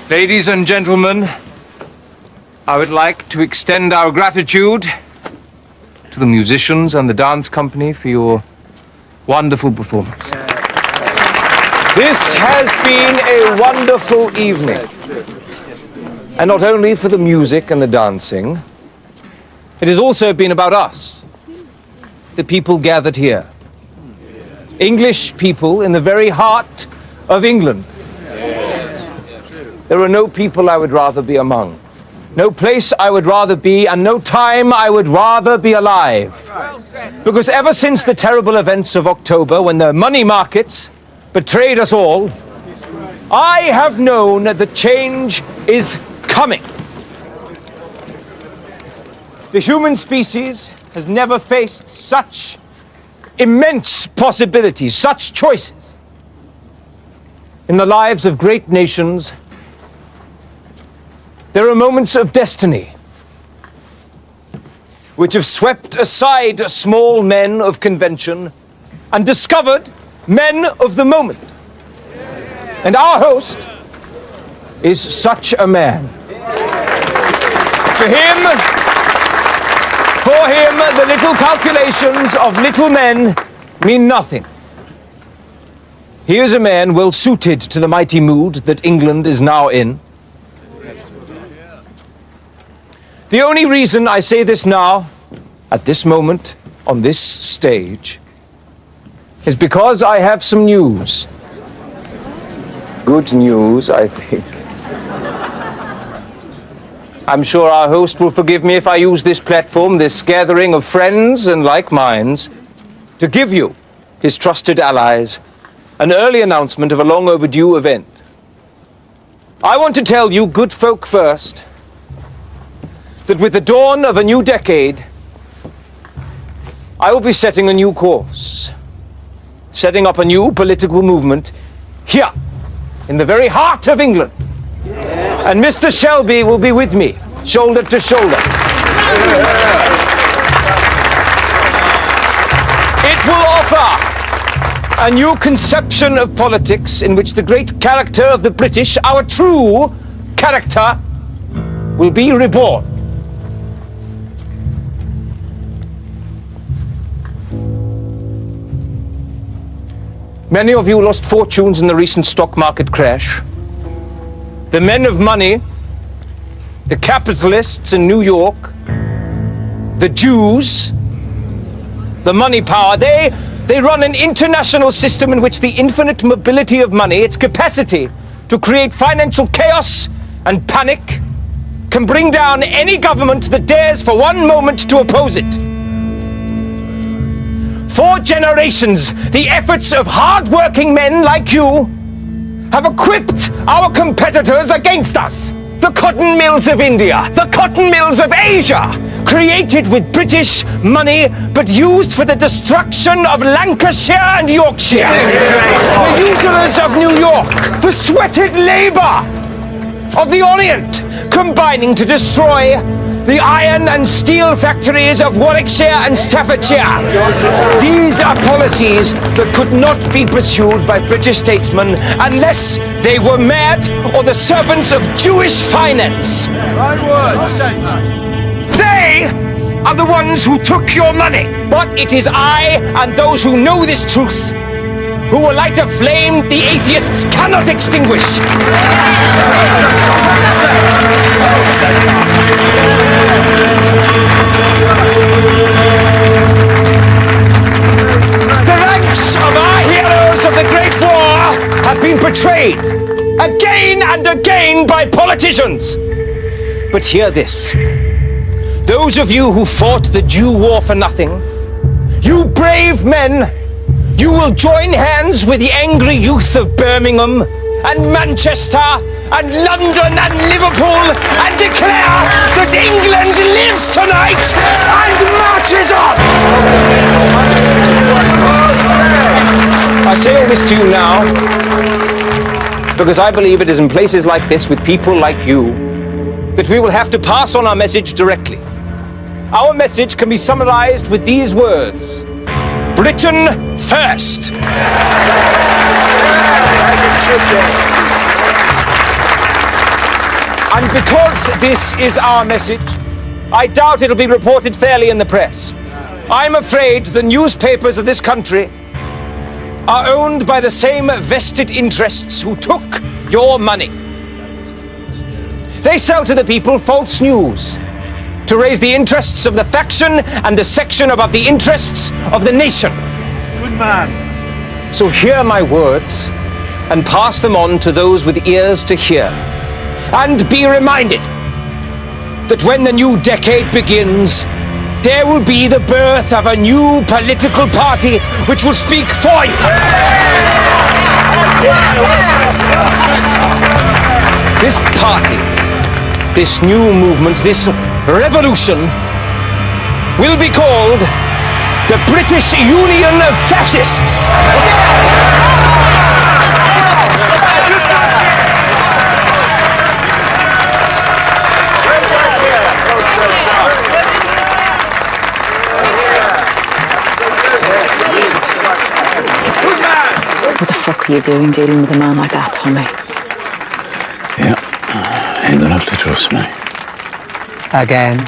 Ladies and gentlemen, I would like to extend our gratitude to the musicians and the dance company for your wonderful performance. This has been a wonderful evening. And not only for the music and the dancing, it has also been about us, the people gathered here. English people in the very heart of England. There are no people I would rather be among, no place I would rather be, and no time I would rather be alive. Because ever since the terrible events of October, when the money markets betrayed us all, I have known that change is coming. The human species has never faced such immense possibilities, such choices. In the lives of great nations, there are moments of destiny which have swept aside small men of convention and discovered men of the moment. And our host is such a man. For him, the little calculations of little men mean nothing. He is a man well suited to the mighty mood that England is now in. The only reason I say this now, at this moment, on this stage, is because I have some news. Good news, I think. I'm sure our host will forgive me if I use this platform, this gathering of friends and like minds, to give you, his trusted allies, an early announcement of a long overdue event. I want to tell you, good folk first, that with the dawn of a new decade, I will be setting a new course, setting up a new political movement here, in the very heart of England. And Mr. Shelby will be with me, shoulder to shoulder. It will offer a new conception of politics in which the great character of the British, our true character, will be reborn. Many of you lost fortunes in the recent stock market crash. The men of money, the capitalists in New York, the Jews, the money power, they run an international system in which the infinite mobility of money, its capacity to create financial chaos and panic, can bring down any government that dares for one moment to oppose it. For generations, the efforts of hard-working men like you have equipped our competitors against us. The cotton mills of India, the cotton mills of Asia, created with British money, but used for the destruction of Lancashire and Yorkshire. The usurers of New York, the sweated labor of the Orient, combining to destroy the iron and steel factories of Warwickshire and Staffordshire. These are policies that could not be pursued by British statesmen unless they were mad or the servants of Jewish finance. They are the ones who took your money. But it is I and those who know this truth who will light a flame the atheists cannot extinguish. The ranks of our heroes of the Great War have been betrayed again and again by politicians. But hear this. Those of you who fought the Jew war for nothing, you brave men, you will join hands with the angry youth of Birmingham and Manchester and London and Liverpool and declare that England lives tonight and marches on. I say all this to you now because I believe it is in places like this with people like you that we will have to pass on our message directly. Our message can be summarized with these words: Britain first. And because this is our message, I doubt it'll be reported fairly in the press. I'm afraid the newspapers of this country are owned by the same vested interests who took your money. They sell to the people false news to raise the interests of the faction and the section above the interests of the nation. Good man. So hear my words and pass them on to those with ears to hear. And be reminded that when the new decade begins, there will be the birth of a new political party which will speak for you. This party, this new movement, this revolution will be called the British Union of Fascists. What the fuck are you doing dealing with a man like that, Tommy? Yeah, you're gonna have to trust me. Again.